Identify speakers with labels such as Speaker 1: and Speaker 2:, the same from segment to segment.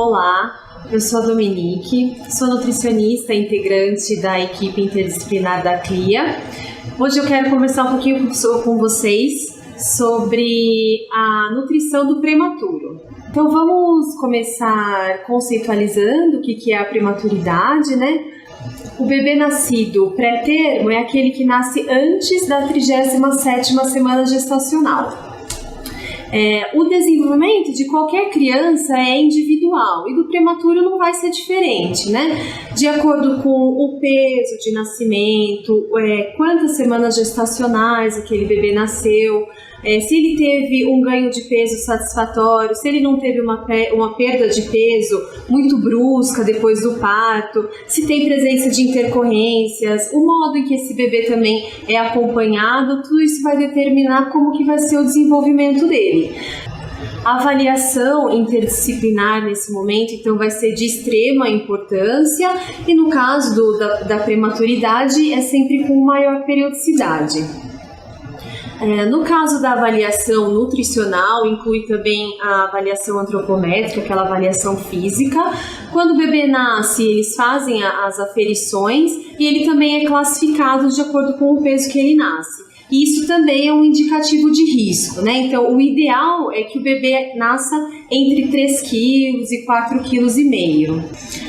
Speaker 1: Olá, eu sou a Dominique, sou nutricionista integrante da equipe interdisciplinar da CLIA. Hoje eu quero conversar um pouquinho com vocês sobre a nutrição do prematuro. Então vamos começar conceitualizando o que é a prematuridade, né? O bebê nascido pré-termo é aquele que nasce antes da 37ª semana gestacional. O desenvolvimento de qualquer criança é individual e do prematuro não vai ser diferente, né? De acordo com o peso de nascimento, quantas semanas gestacionais aquele bebê nasceu, se ele teve um ganho de peso satisfatório, se ele não teve uma perda de peso muito brusca depois do parto, se tem presença de intercorrências, o modo em que esse bebê também é acompanhado, tudo isso vai determinar como que vai ser o desenvolvimento dele. A avaliação interdisciplinar nesse momento, então, vai ser de extrema importância e no caso da prematuridade é sempre com maior periodicidade. No caso da avaliação nutricional, inclui também a avaliação antropométrica, aquela avaliação física. Quando o bebê nasce, eles fazem as aferições e ele também é classificado de acordo com o peso que ele nasce. E isso também é um indicativo de risco, né? Então, o ideal é que o bebê nasça entre 3 kg e 4,5 kg.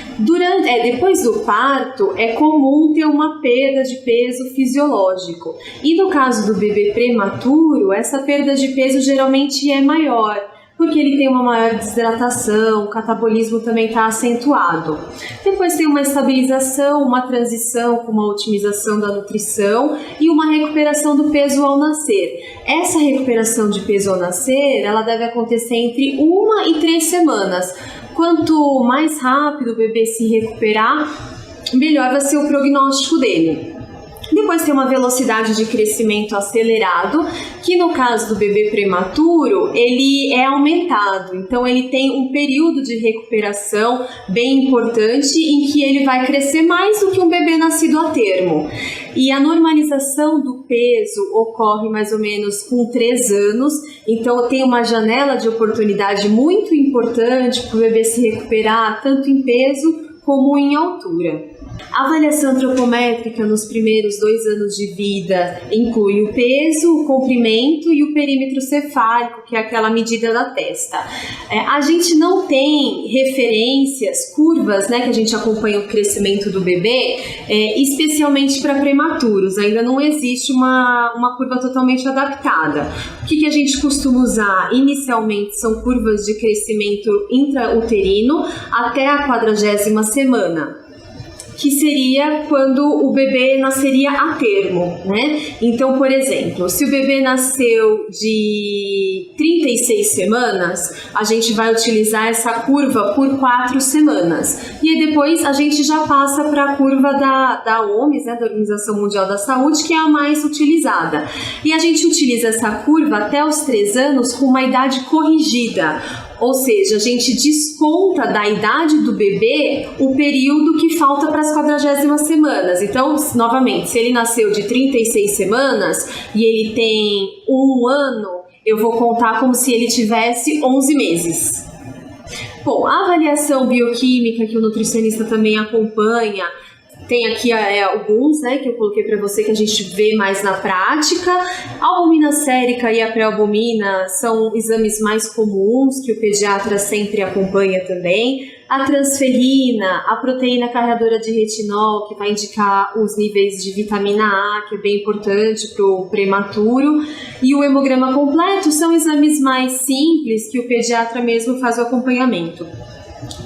Speaker 1: Depois do parto, é comum ter uma perda de peso fisiológico. E no caso do bebê prematuro, essa perda de peso geralmente é maior, porque ele tem uma maior desidratação, o catabolismo também está acentuado. Depois tem uma estabilização, uma transição com uma otimização da nutrição e uma recuperação do peso ao nascer. Essa recuperação de peso ao nascer, ela deve acontecer entre 1 e 3 semanas. Quanto mais rápido o bebê se recuperar, melhor vai ser o prognóstico dele. Depois tem uma velocidade de crescimento acelerado, que no caso do bebê prematuro, ele é aumentado. Então, ele tem um período de recuperação bem importante em que ele vai crescer mais do que um bebê nascido a termo. E a normalização do peso ocorre mais ou menos com 3 anos. Então, tem uma janela de oportunidade muito importante para o bebê se recuperar, tanto em peso como em altura. A avaliação antropométrica nos primeiros 2 anos de vida inclui o peso, o comprimento e o perímetro cefálico, que é aquela medida da testa. A gente não tem referências, curvas, né, que a gente acompanha o crescimento do bebê, especialmente para prematuros. Ainda não existe uma curva totalmente adaptada. O que a gente costuma usar inicialmente são curvas de crescimento intrauterino até a 40ª semana. Que seria quando o bebê nasceria a termo, né? Então, por exemplo, se o bebê nasceu de 36 semanas, a gente vai utilizar essa curva por 4 semanas. E aí depois a gente já passa para a curva da OMS, né, da Organização Mundial da Saúde, que é a mais utilizada. E a gente utiliza essa curva até os 3 anos com uma idade corrigida. Ou seja, a gente desconta da idade do bebê o período que falta para as 40ª semanas. Então, novamente, se ele nasceu de 36 semanas e ele tem 1 ano, eu vou contar como se ele tivesse 11 meses. Bom, a avaliação bioquímica que o nutricionista também acompanha, tem aqui alguns, né, que eu coloquei para você que a gente vê mais na prática. A albumina sérica e a pré-albumina são exames mais comuns que o pediatra sempre acompanha também. A transferrina, a proteína carreadora de retinol, que vai indicar os níveis de vitamina A, que é bem importante para o prematuro. E o hemograma completo são exames mais simples que o pediatra mesmo faz o acompanhamento.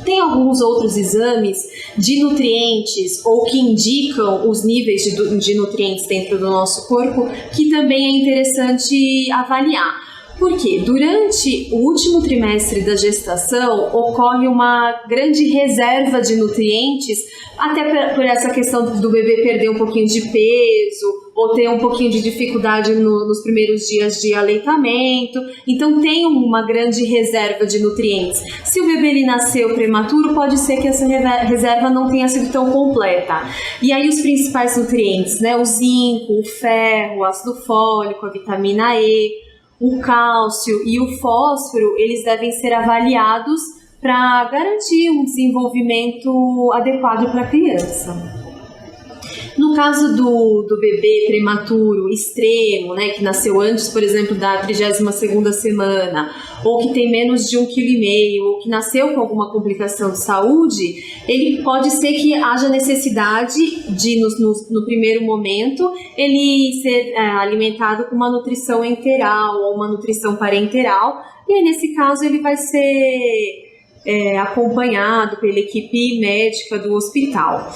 Speaker 1: Tem alguns outros exames de nutrientes ou que indicam os níveis de nutrientes dentro do nosso corpo que também é interessante avaliar. Porque durante o último trimestre da gestação ocorre uma grande reserva de nutrientes, até por essa questão do bebê perder um pouquinho de peso ou ter um pouquinho de dificuldade nos primeiros dias de aleitamento. Então tem uma grande reserva de nutrientes. Se o bebê ele nasceu prematuro, pode ser que essa reserva não tenha sido tão completa. E aí os principais nutrientes, né, o zinco, o ferro, o ácido fólico, a vitamina E, o cálcio e o fósforo, eles devem ser avaliados para garantir um desenvolvimento adequado para a criança. No caso do bebê prematuro extremo, né, que nasceu antes, por exemplo, da 32ª semana, ou que tem menos de 1,5 kg, ou que nasceu com alguma complicação de saúde, ele pode ser que haja necessidade de, no primeiro momento, ele ser alimentado com uma nutrição enteral ou uma nutrição parenteral, e aí, nesse caso, ele vai ser acompanhado pela equipe médica do hospital.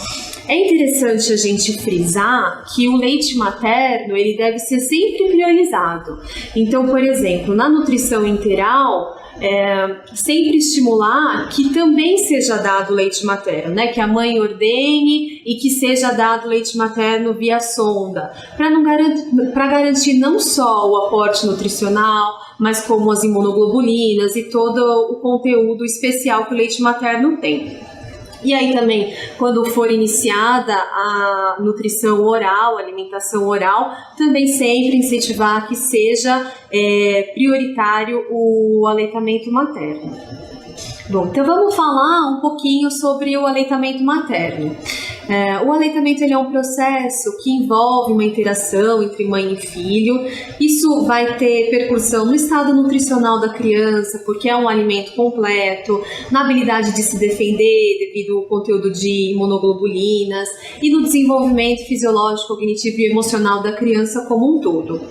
Speaker 1: É interessante a gente frisar que o leite materno ele deve ser sempre priorizado. Então, por exemplo, na nutrição enteral, sempre estimular que também seja dado leite materno, né? Que a mãe ordene e que seja dado leite materno via sonda, para garantir não só o aporte nutricional, mas como as imunoglobulinas e todo o conteúdo especial que o leite materno tem. E aí também, quando for iniciada a nutrição oral, a alimentação oral, também sempre incentivar que seja prioritário o aleitamento materno. Bom, então vamos falar um pouquinho sobre o aleitamento materno. O aleitamento ele é um processo que envolve uma interação entre mãe e filho. Isso vai ter percussão no estado nutricional da criança, porque é um alimento completo, na habilidade de se defender devido ao conteúdo de imunoglobulinas e no desenvolvimento fisiológico, cognitivo e emocional da criança como um todo.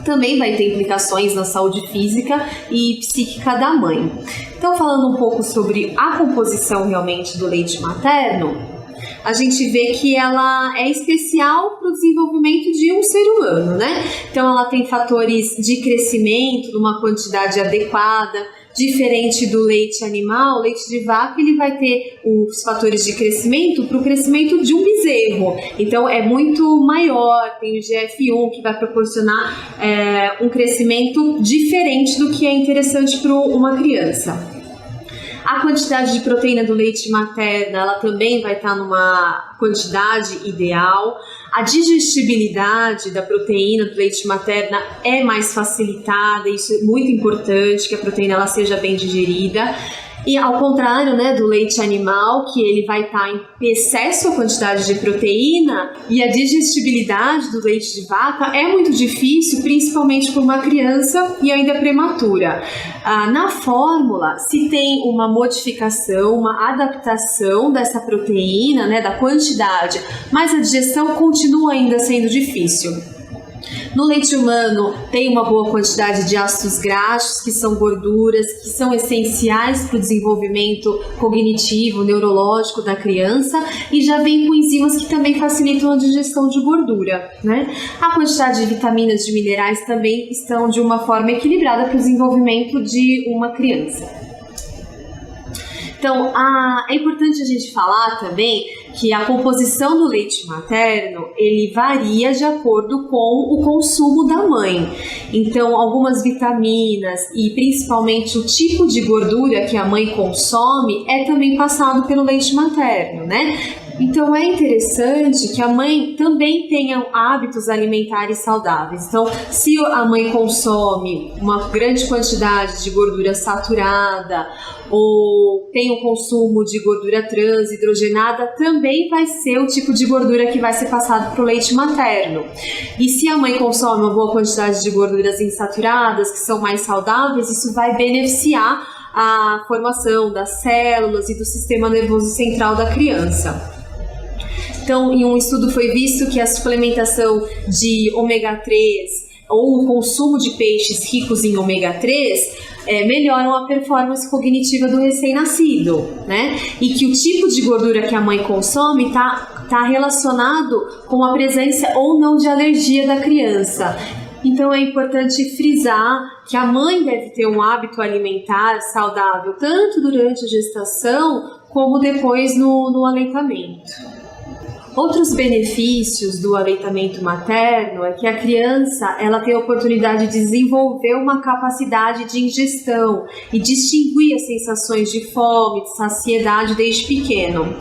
Speaker 1: Também vai ter implicações na saúde física e psíquica da mãe. Então, falando um pouco sobre a composição realmente do leite materno, a gente vê que ela é especial para o desenvolvimento de um ser humano, né? Então, ela tem fatores de crescimento numa quantidade adequada, diferente do leite animal. O leite de vaca ele vai ter os fatores de crescimento para o crescimento de um bezerro. Então, é muito maior, tem o GF1 que vai proporcionar um crescimento diferente do que é interessante para uma criança. A quantidade de proteína do leite materno, ela também vai estar numa quantidade ideal. A digestibilidade da proteína do leite materno é mais facilitada, isso é muito importante, que a proteína ela seja bem digerida. E ao contrário, né, do leite animal, que ele vai estar em excesso a quantidade de proteína, e a digestibilidade do leite de vaca é muito difícil, principalmente para uma criança e ainda prematura. Na fórmula, se tem uma modificação, uma adaptação dessa proteína, né, da quantidade, mas a digestão continua ainda sendo difícil. No leite humano tem uma boa quantidade de ácidos graxos, que são gorduras, que são essenciais para o desenvolvimento cognitivo, neurológico da criança, e já vem com enzimas que também facilitam a digestão de gordura, né? A quantidade de vitaminas e de minerais também estão de uma forma equilibrada para o desenvolvimento de uma criança. Então, é importante a gente falar também que a composição do leite materno, ele varia de acordo com o consumo da mãe. Então, algumas vitaminas e principalmente o tipo de gordura que a mãe consome é também passado pelo leite materno, né? Então, é interessante que a mãe também tenha hábitos alimentares saudáveis. Então, se a mãe consome uma grande quantidade de gordura saturada ou tem o consumo de gordura trans, hidrogenada, também vai ser o tipo de gordura que vai ser passado para o leite materno. E se a mãe consome uma boa quantidade de gorduras insaturadas, que são mais saudáveis, isso vai beneficiar a formação das células e do sistema nervoso central da criança. Então, em um estudo foi visto que a suplementação de ômega 3 ou o consumo de peixes ricos em ômega 3 melhoram a performance cognitiva do recém-nascido, né? E que o tipo de gordura que a mãe consome tá relacionado com a presença ou não de alergia da criança. Então é importante frisar que a mãe deve ter um hábito alimentar saudável tanto durante a gestação como depois no aleitamento. Outros benefícios do aleitamento materno é que a criança ela tem a oportunidade de desenvolver uma capacidade de ingestão e distinguir as sensações de fome, de saciedade desde pequeno.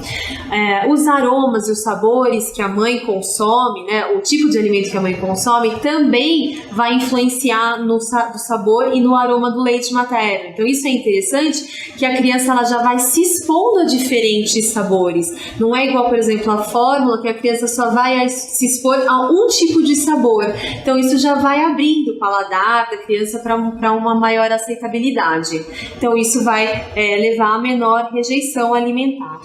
Speaker 1: Os aromas e os sabores que a mãe consome, né, o tipo de alimento que a mãe consome, também vai influenciar no sabor e no aroma do leite materno. Então isso é interessante, que a criança ela já vai se expondo a diferentes sabores. Não é igual, por exemplo, a fórmula que a criança só vai se expor a um tipo de sabor. Então isso já vai abrindo o paladar da criança para uma maior aceitabilidade. Então isso vai levar a menor rejeição alimentar.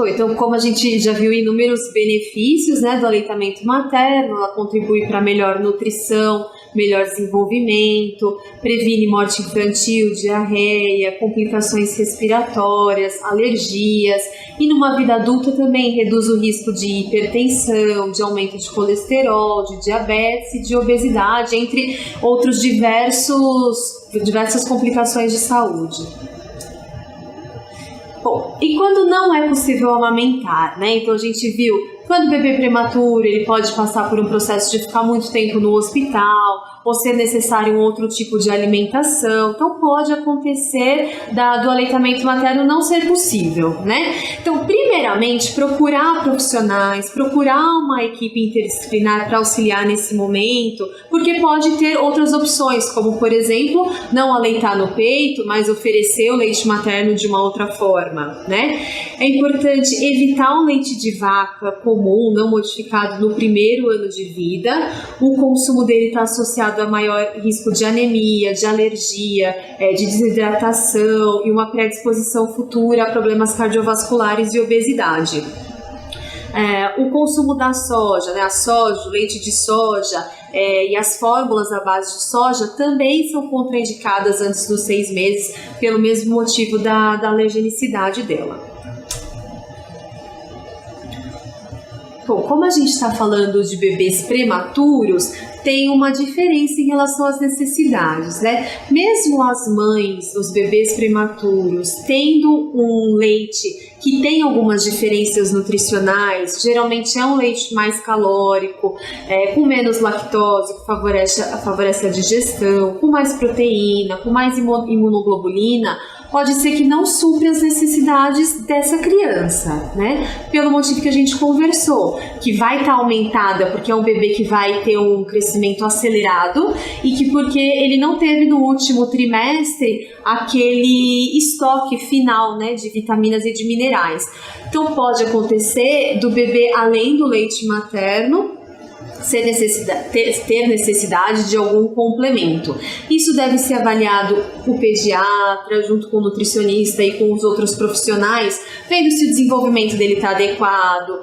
Speaker 1: Então, como a gente já viu inúmeros benefícios, né, do aleitamento materno, ela contribui para melhor nutrição, melhor desenvolvimento, previne morte infantil, diarreia, complicações respiratórias, alergias, e numa vida adulta também reduz o risco de hipertensão, de aumento de colesterol, de diabetes e de obesidade, entre outros diversas complicações de saúde. Bom, e quando não é possível amamentar, né? Então a gente viu, quando o bebê prematuro, ele pode passar por um processo de ficar muito tempo no hospital, ou ser necessário um outro tipo de alimentação. Então pode acontecer do aleitamento materno não ser possível, né? Então, primeiramente, procurar profissionais, procurar uma equipe interdisciplinar para auxiliar nesse momento, porque pode ter outras opções, como, por exemplo, não aleitar no peito, mas oferecer o leite materno de uma outra forma, né? É importante evitar o leite de vaca comum, não modificado no primeiro ano de vida. O consumo dele está associado a maior risco de anemia, de alergia, de desidratação e uma predisposição futura a problemas cardiovasculares e obesidade. O consumo da soja, né, a soja, o leite de soja e as fórmulas à base de soja também são contraindicadas antes dos 6 meses, pelo mesmo motivo da alergenicidade dela. Bom, como a gente está falando de bebês prematuros, tem uma diferença em relação às necessidades, né? Mesmo as mães, os bebês prematuros, tendo um leite que tem algumas diferenças nutricionais, geralmente é um leite mais calórico, com menos lactose, que favorece a digestão, com mais proteína, com mais imunoglobulina, pode ser que não supre as necessidades dessa criança, né? Pelo motivo que a gente conversou, que vai estar aumentada porque é um bebê que vai ter um crescimento acelerado e que porque ele não teve no último trimestre aquele estoque final, né, de vitaminas e de minerais. Então pode acontecer do bebê, além do leite materno, ter necessidade de algum complemento. Isso deve ser avaliado com o pediatra, junto com o nutricionista e com os outros profissionais, vendo se o desenvolvimento dele está adequado,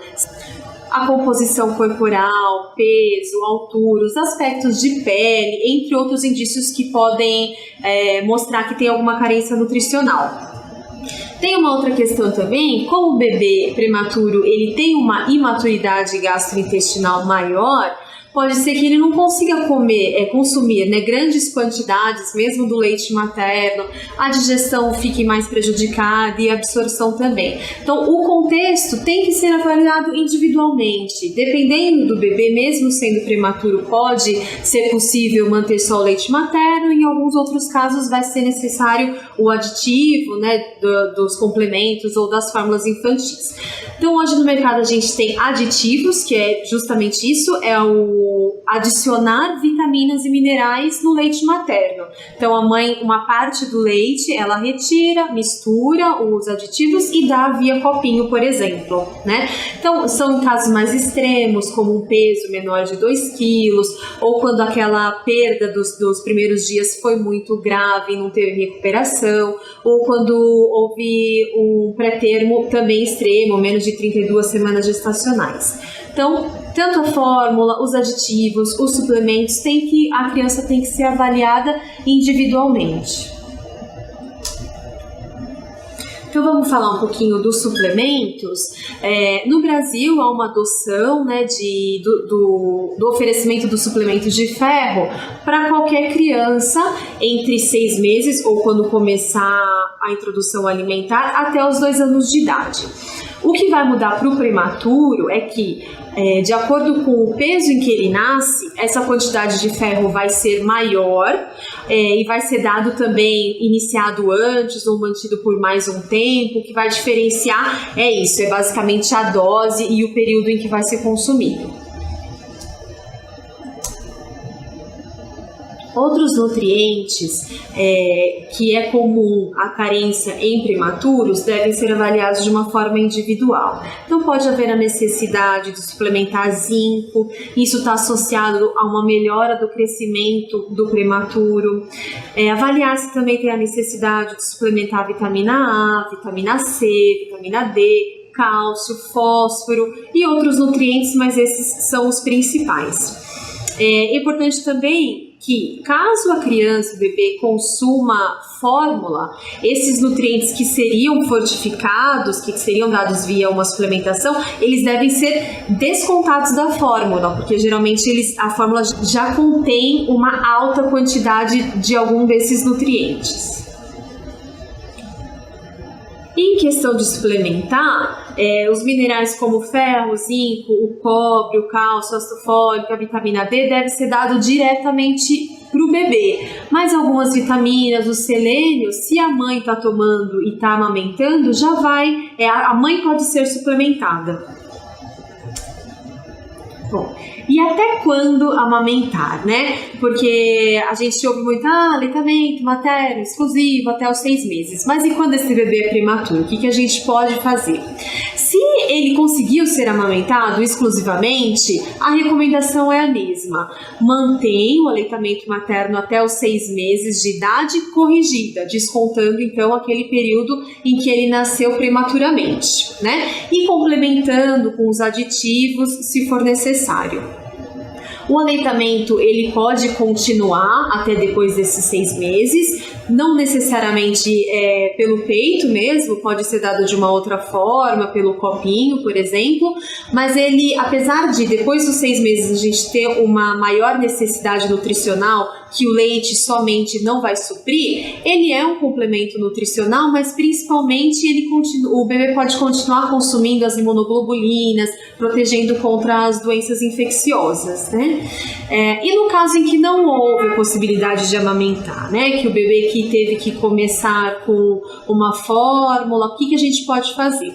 Speaker 1: a composição corporal, peso, altura, os aspectos de pele, entre outros indícios que podem mostrar que tem alguma carência nutricional. Tem uma outra questão também, como o bebê prematuro ele tem uma imaturidade gastrointestinal maior, pode ser que ele não consiga consumir, né, grandes quantidades, mesmo do leite materno, a digestão fique mais prejudicada e a absorção também. Então, o contexto tem que ser avaliado individualmente. Dependendo do bebê, mesmo sendo prematuro, pode ser possível manter só o leite materno, e em alguns outros casos vai ser necessário o aditivo, né, dos complementos ou das fórmulas infantis. Então, hoje no mercado a gente tem aditivos, que é justamente isso, é o adicionar vitaminas e minerais no leite materno. Então a mãe, uma parte do leite, ela retira, mistura os aditivos e dá via copinho, por exemplo, né? Então são em casos mais extremos, como um peso menor de 2 quilos, ou quando aquela perda dos primeiros dias foi muito grave e não teve recuperação, ou quando houve um pré-termo também extremo, menos de 32 semanas gestacionais. Então, tanto a fórmula, os aditivos, os suplementos, a criança tem que ser avaliada individualmente. Então vamos falar um pouquinho dos suplementos. No Brasil há uma adoção, né, do oferecimento do suplemento de ferro para qualquer criança entre 6 meses ou quando começar a introdução alimentar até os 2 anos de idade. O que vai mudar para o prematuro é que, de acordo com o peso em que ele nasce, essa quantidade de ferro vai ser maior e vai ser dado também iniciado antes ou mantido por mais um tempo. O que vai diferenciar é isso, é basicamente a dose e o período em que vai ser consumido. Outros nutrientes que é comum a carência em prematuros devem ser avaliados de uma forma individual. Então pode haver a necessidade de suplementar zinco, isso está associado a uma melhora do crescimento do prematuro. Avaliar-se também tem a necessidade de suplementar vitamina A, vitamina C, vitamina D, cálcio, fósforo e outros nutrientes, mas esses são os principais. É importante também que, caso a criança, o bebê, consuma fórmula, esses nutrientes que seriam fortificados, que seriam dados via uma suplementação, eles devem ser descontados da fórmula, porque geralmente a fórmula já contém uma alta quantidade de algum desses nutrientes. Em questão de suplementar, os minerais como o ferro, o zinco, o cobre, o cálcio, o ácido fólico, a vitamina D deve ser dado diretamente para o bebê. Mas algumas vitaminas, o selênio, se a mãe está tomando e está amamentando, já vai, a mãe pode ser suplementada. Bom, e até quando amamentar, né? Porque a gente ouve muito, aleitamento materno exclusivo até os 6 meses. Mas e quando esse bebê é prematuro? O que a gente pode fazer? Se ele conseguiu ser amamentado exclusivamente, a recomendação é a mesma. Mantenha o aleitamento materno até os 6 meses de idade corrigida, descontando então aquele período em que ele nasceu prematuramente, né? E complementando com os aditivos se for necessário. O aleitamento ele pode continuar até depois desses 6 meses, não necessariamente pelo peito mesmo, pode ser dado de uma outra forma, pelo copinho, por exemplo, mas ele, apesar de depois dos 6 meses a gente ter uma maior necessidade nutricional que o leite somente não vai suprir, ele é um complemento nutricional, mas principalmente o bebê pode continuar consumindo as imunoglobulinas, protegendo contra as doenças infecciosas, né? E no caso em que não houve a possibilidade de amamentar, né? Que o bebê que teve que começar com uma fórmula, o que a gente pode fazer?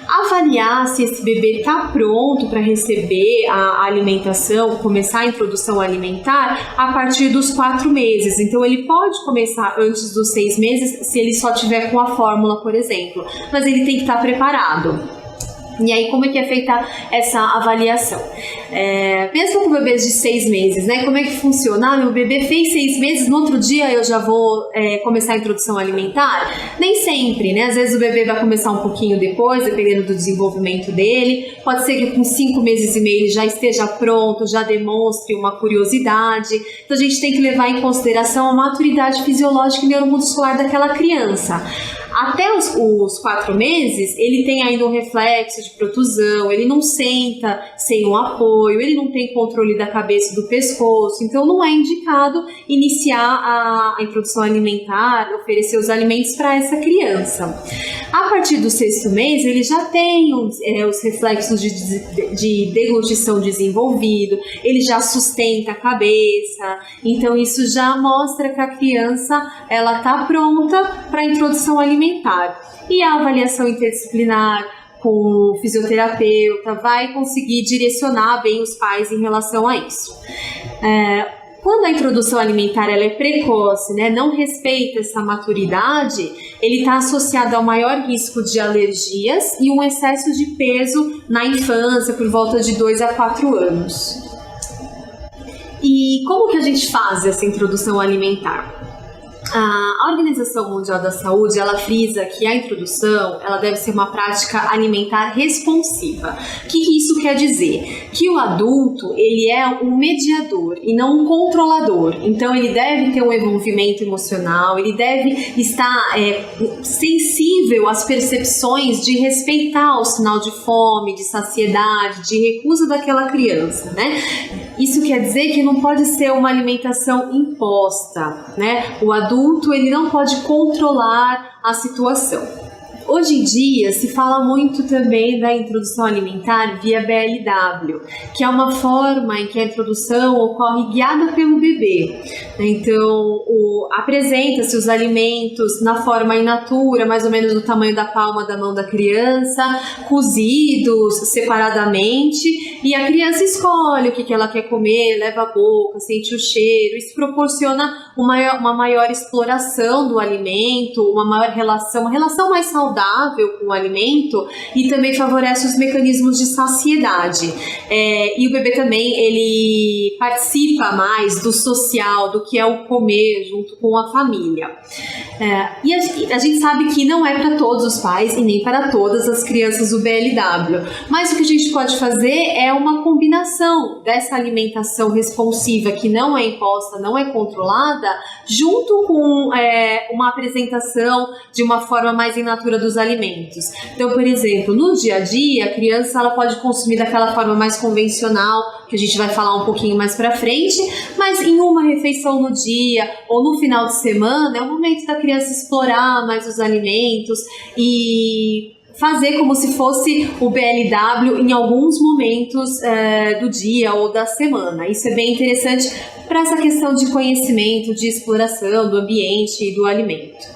Speaker 1: Avaliar se esse bebê está pronto para receber a alimentação, começar a introdução alimentar a partir dos 4 meses. Então ele pode começar antes dos 6 meses se ele só tiver com a fórmula, por exemplo, mas ele tem que estar preparado. E aí, como é que é feita essa avaliação? Pensa com bebês de 6 meses, né? Como é que funciona? Meu bebê fez 6 meses, no outro dia eu já vou começar a introdução alimentar? Nem sempre, né? Às vezes o bebê vai começar um pouquinho depois, dependendo do desenvolvimento dele. Pode ser que com 5 meses e meio ele já esteja pronto, já demonstre uma curiosidade. Então a gente tem que levar em consideração a maturidade fisiológica e neuromuscular daquela criança. Até os 4 meses, ele tem ainda um reflexo de protusão, ele não senta sem um apoio, ele não tem controle da cabeça e do pescoço, então não é indicado iniciar a introdução alimentar, oferecer os alimentos para essa criança. A partir do 6º mês, ele já tem os reflexos de deglutição desenvolvido, ele já sustenta a cabeça, então isso já mostra que a criança ela está pronta para a introdução alimentar. E a avaliação interdisciplinar com o fisioterapeuta vai conseguir direcionar bem os pais em relação a isso. Quando a introdução alimentar ela é precoce, né, não respeita essa maturidade, ele está associado ao maior risco de alergias e um excesso de peso na infância, por volta de 2 a 4 anos. E como que a gente faz essa introdução alimentar? A Organização Mundial da Saúde, ela frisa que a introdução, ela deve ser uma prática alimentar responsiva. O que isso quer dizer? Que o adulto, ele é um mediador e não um controlador. Então, ele deve ter um envolvimento emocional, ele deve estar sensível às percepções de respeitar o sinal de fome, de saciedade, de recusa daquela criança, né? Isso quer dizer que não pode ser uma alimentação imposta, né? O adulto, ele não pode controlar a situação. Hoje em dia se fala muito também da introdução alimentar via BLW, que é uma forma em que a introdução ocorre guiada pelo bebê. Então, apresenta-se os alimentos na forma in natura, mais ou menos do tamanho da palma da mão da criança, cozidos separadamente, e a criança escolhe o que ela quer comer, leva a boca, sente o cheiro. Isso proporciona uma maior exploração do alimento, uma relação mais saudável com o alimento, e também favorece os mecanismos de saciedade. E o bebê também, ele participa mais do social, do que é o comer junto com a família. E a gente sabe que não é para todos os pais e nem para todas as crianças o BLW, mas o que a gente pode fazer é uma combinação dessa alimentação responsiva que não é imposta, não é controlada, junto com uma apresentação de uma forma mais in natura dos alimentos. Então, por exemplo, no dia a dia, a criança ela pode consumir daquela forma mais convencional, que a gente vai falar um pouquinho mais pra frente, mas em uma refeição no dia ou no final de semana é o momento da criança explorar mais os alimentos e fazer como se fosse o BLW em alguns momentos do dia ou da semana. Isso é bem interessante para essa questão de conhecimento, de exploração do ambiente e do alimento.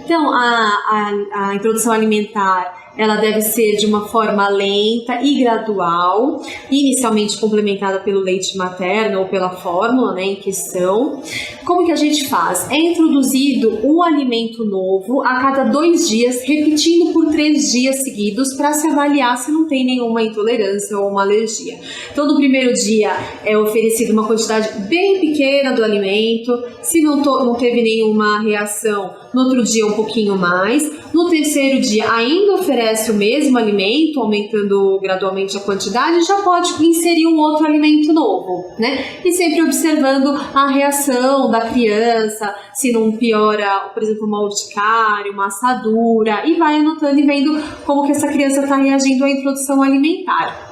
Speaker 1: Então, a introdução alimentar ela deve ser de uma forma lenta e gradual, inicialmente complementada pelo leite materno ou pela fórmula, né, em questão. Como que a gente faz? É introduzido um alimento novo a cada 2 dias, repetindo por 3 dias seguidos para se avaliar se não tem nenhuma intolerância ou uma alergia. Então, no primeiro dia é oferecido uma quantidade bem pequena do alimento. Se não teve nenhuma reação, no outro dia um pouquinho mais. No terceiro dia ainda oferece o mesmo alimento, aumentando gradualmente a quantidade, já pode inserir um outro alimento novo, né? E sempre observando a reação da criança, se não piora, por exemplo, uma urticária, uma assadura, e vai anotando e vendo como que essa criança está reagindo à introdução alimentar.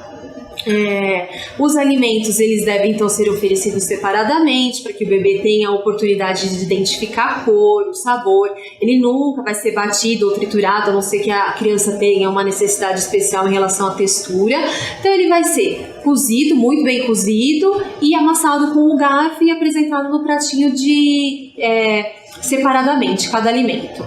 Speaker 1: Os alimentos eles devem então ser oferecidos separadamente para que o bebê tenha a oportunidade de identificar a cor, o sabor. Ele nunca vai ser batido ou triturado, a não ser que a criança tenha uma necessidade especial em relação à textura. Então ele vai ser cozido, muito bem cozido, e amassado com o garfo e apresentado no pratinho separadamente, cada alimento.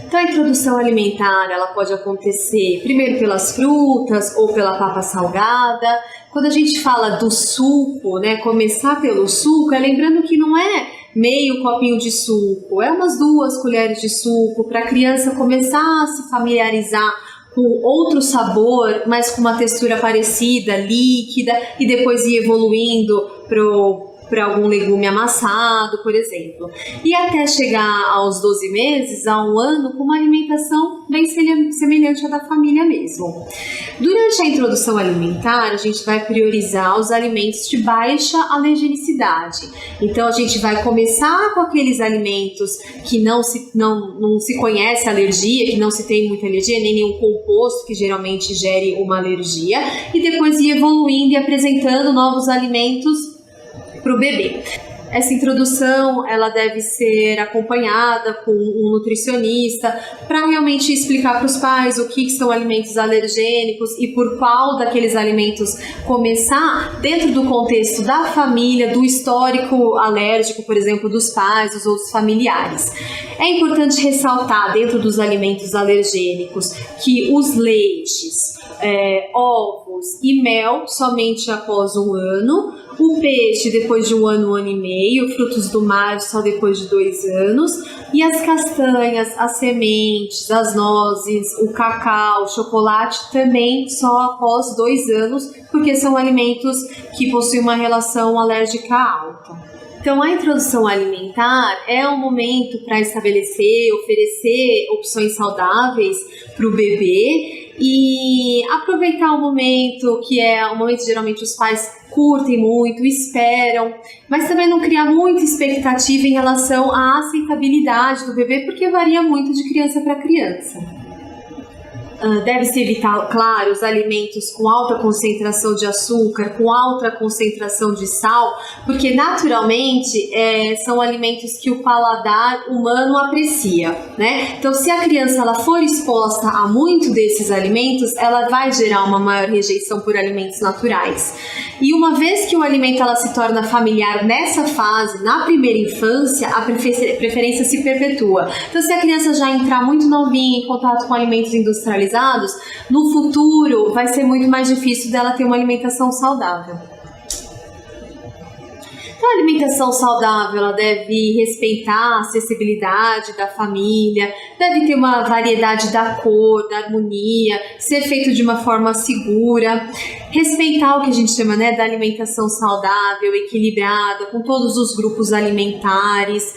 Speaker 1: Então, a introdução alimentar ela pode acontecer primeiro pelas frutas ou pela papa salgada. Quando a gente fala do suco, né, começar pelo suco, lembrando que não é meio copinho de suco, é umas 2 colheres de suco para a criança começar a se familiarizar com outro sabor, mas com uma textura parecida, líquida, e depois ir evoluindo para algum legume amassado, por exemplo. E até chegar aos 12 meses, a 1 ano, com uma alimentação bem semelhante à da família mesmo. Durante a introdução alimentar, a gente vai priorizar os alimentos de baixa alergenicidade. Então, a gente vai começar com aqueles alimentos que não se conhece alergia, que não se tem muita alergia, nem nenhum composto que geralmente gere uma alergia, e depois ir evoluindo e apresentando novos alimentos para o bebê. Essa introdução ela deve ser acompanhada com um nutricionista para realmente explicar para os pais o que são alimentos alergênicos e por qual daqueles alimentos começar dentro do contexto da família, do histórico alérgico, por exemplo, dos pais, dos outros familiares. É importante ressaltar dentro dos alimentos alergênicos que os leites, ovos e mel somente após 1 ano, o peixe depois de 1 ano, 1 ano e meio, frutos do mar só depois de 2 anos, e as castanhas, as sementes, as nozes, o cacau, o chocolate também só após 2 anos, porque são alimentos que possuem uma relação alérgica alta. Então, a introdução alimentar é um momento para estabelecer, oferecer opções saudáveis para o bebê e aproveitar o momento, que é um momento que geralmente os pais curtem muito, esperam, mas também não criar muita expectativa em relação à aceitabilidade do bebê, porque varia muito de criança para criança. deve-se evitar, claro, os alimentos com alta concentração de açúcar, com alta concentração de sal, porque naturalmente são alimentos que o paladar humano aprecia, né? Então, se a criança ela for exposta a muito desses alimentos, ela vai gerar uma maior rejeição por alimentos naturais. E uma vez que o alimento ela se torna familiar nessa fase, na primeira infância, a preferência se perpetua. Então, se a criança já entrar muito novinha em contato com alimentos industrializados, no futuro vai ser muito mais difícil dela ter uma alimentação saudável. Então, a alimentação saudável ela deve respeitar a acessibilidade da família, deve ter uma variedade da cor, da harmonia, ser feito de uma forma segura, respeitar o que a gente chama, né, da alimentação saudável, equilibrada, com todos os grupos alimentares,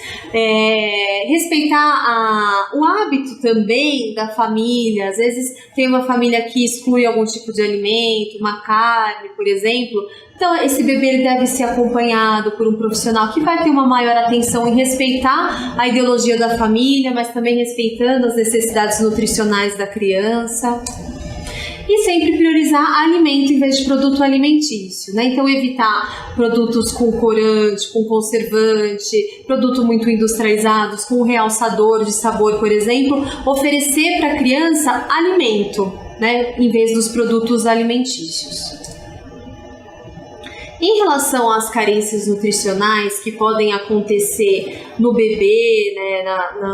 Speaker 1: respeitar o hábito também da família. Às vezes tem uma família que exclui algum tipo de alimento, uma carne, por exemplo. Então, esse bebê ele deve ser acompanhado por um profissional que vai ter uma maior atenção em respeitar a ideologia da família, mas também respeitando as necessidades nutricionais da criança. E sempre priorizar alimento em vez de produto alimentício, né? Então, evitar produtos com corante, com conservante, produtos muito industrializados, com realçador de sabor, por exemplo. Oferecer para a criança alimento, né? Em vez dos produtos alimentícios. Em relação às carências nutricionais que podem acontecer no bebê, né,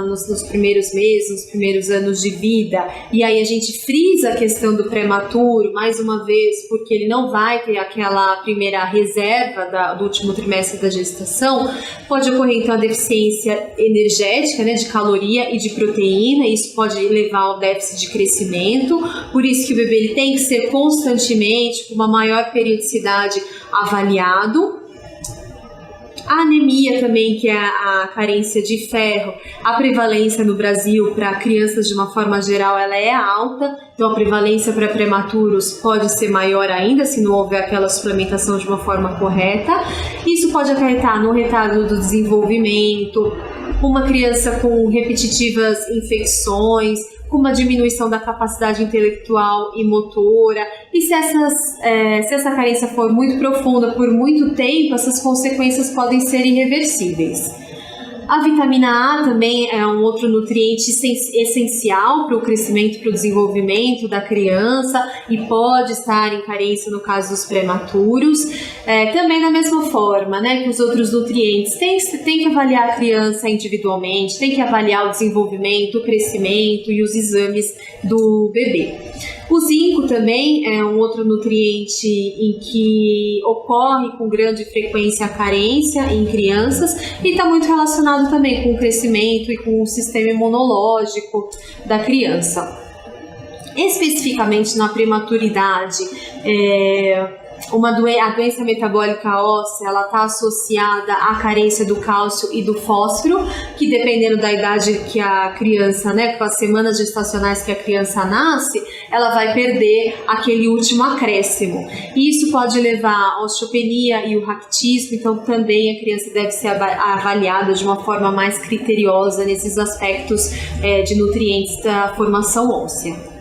Speaker 1: nos primeiros meses, nos primeiros anos de vida, e aí a gente frisa a questão do prematuro, mais uma vez, porque ele não vai ter aquela primeira reserva do último trimestre da gestação, pode ocorrer então a deficiência energética, né, de caloria e de proteína, isso pode levar ao déficit de crescimento, por isso que o bebê ele tem que ser constantemente, com uma maior periodicidade, avaliado. A anemia também, que é a carência de ferro, a prevalência no Brasil para crianças de uma forma geral ela é alta, então a prevalência para prematuros pode ser maior ainda se não houver aquela suplementação de uma forma correta. Isso pode acarretar no retardo do desenvolvimento, uma criança com repetitivas infecções, com uma diminuição da capacidade intelectual e motora, e se essa carência for muito profunda por muito tempo, essas consequências podem ser irreversíveis. A vitamina A também é um outro nutriente essencial para o crescimento e para o desenvolvimento da criança e pode estar em carência no caso dos prematuros. Também da mesma forma, né, que os outros nutrientes, tem que avaliar a criança individualmente, tem que avaliar o desenvolvimento, o crescimento e os exames do bebê. O zinco também é um outro nutriente em que ocorre com grande frequência a carência em crianças e está muito relacionado também com o crescimento e com o sistema imunológico da criança. Especificamente na prematuridade, a doença metabólica óssea ela está associada à carência do cálcio e do fósforo, que dependendo da idade que a criança, né, com as semanas gestacionais que a criança nasce, ela vai perder aquele último acréscimo. E isso pode levar à osteopenia e o raquitismo, então também a criança deve ser avaliada de uma forma mais criteriosa nesses aspectos de nutrientes da formação óssea.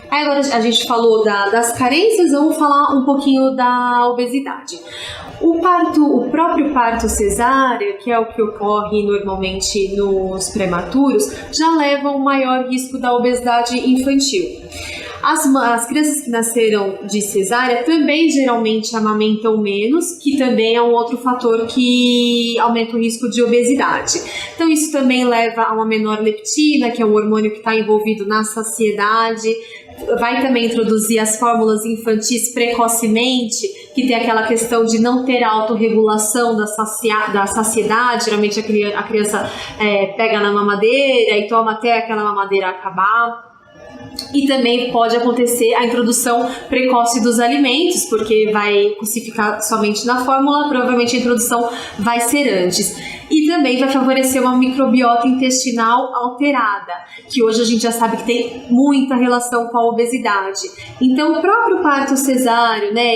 Speaker 1: Aí agora a gente falou das carências, vamos falar um pouquinho da obesidade. O próprio parto cesáreo, que é o que ocorre normalmente nos prematuros, já leva a um maior risco da obesidade infantil. As crianças que nasceram de cesárea também geralmente amamentam menos, que também é um outro fator que aumenta o risco de obesidade. Então isso também leva a uma menor leptina, que é o hormônio que está envolvido na saciedade. Vai também introduzir as fórmulas infantis precocemente, que tem aquela questão de não ter a autorregulação da saciedade. Geralmente a criança pega na mamadeira e toma até aquela mamadeira acabar. E também pode acontecer a introdução precoce dos alimentos, porque se ficar somente na fórmula, provavelmente a introdução vai ser antes. E também vai favorecer uma microbiota intestinal alterada, que hoje a gente já sabe que tem muita relação com a obesidade. Então, o próprio parto cesáreo, né,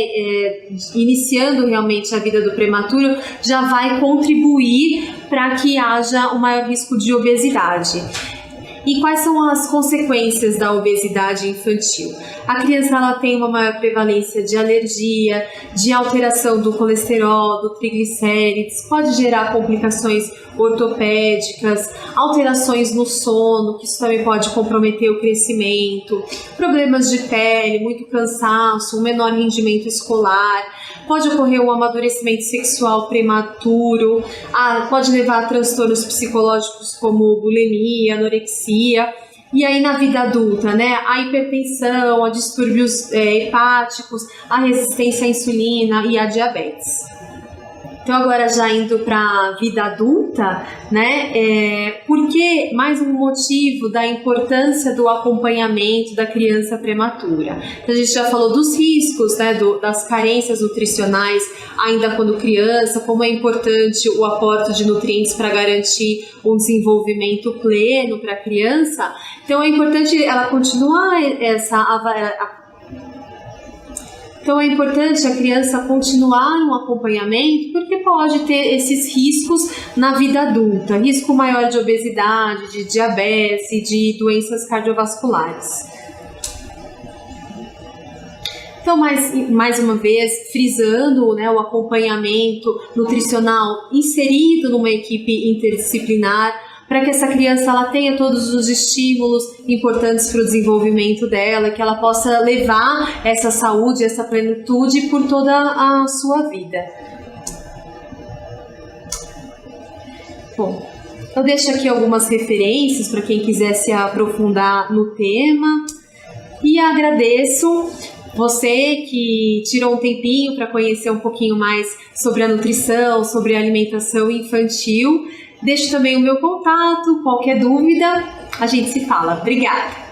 Speaker 1: iniciando realmente a vida do prematuro, já vai contribuir para que haja um maior risco de obesidade. E quais são as consequências da obesidade infantil? A criança ela tem uma maior prevalência de alergia, de alteração do colesterol, do triglicérides, pode gerar complicações ortopédicas, alterações no sono, que isso também pode comprometer o crescimento, problemas de pele, muito cansaço, um menor rendimento escolar, pode ocorrer um amadurecimento sexual prematuro, pode levar a transtornos psicológicos como bulimia, anorexia. E aí na vida adulta, né, a hipertensão, a distúrbios hepáticos, a resistência à insulina e a diabetes. Então agora já indo para a vida adulta, né, porque mais um motivo da importância do acompanhamento da criança prematura. Então a gente já falou dos riscos, né, das carências nutricionais ainda quando criança, como é importante o aporte de nutrientes para garantir um desenvolvimento pleno para a criança. Então é importante ela continuar Então é importante a criança continuar no acompanhamento, porque pode ter esses riscos na vida adulta, risco maior de obesidade, de diabetes, de doenças cardiovasculares. Então, mais uma vez, frisando, né, o acompanhamento nutricional inserido numa equipe interdisciplinar, para que essa criança ela tenha todos os estímulos importantes para o desenvolvimento dela, que ela possa levar essa saúde, essa plenitude por toda a sua vida. Bom, eu deixo aqui algumas referências para quem quiser se aprofundar no tema e agradeço você que tirou um tempinho para conhecer um pouquinho mais sobre a nutrição, sobre a alimentação infantil. Deixo também o meu contato, qualquer dúvida, a gente se fala. Obrigada!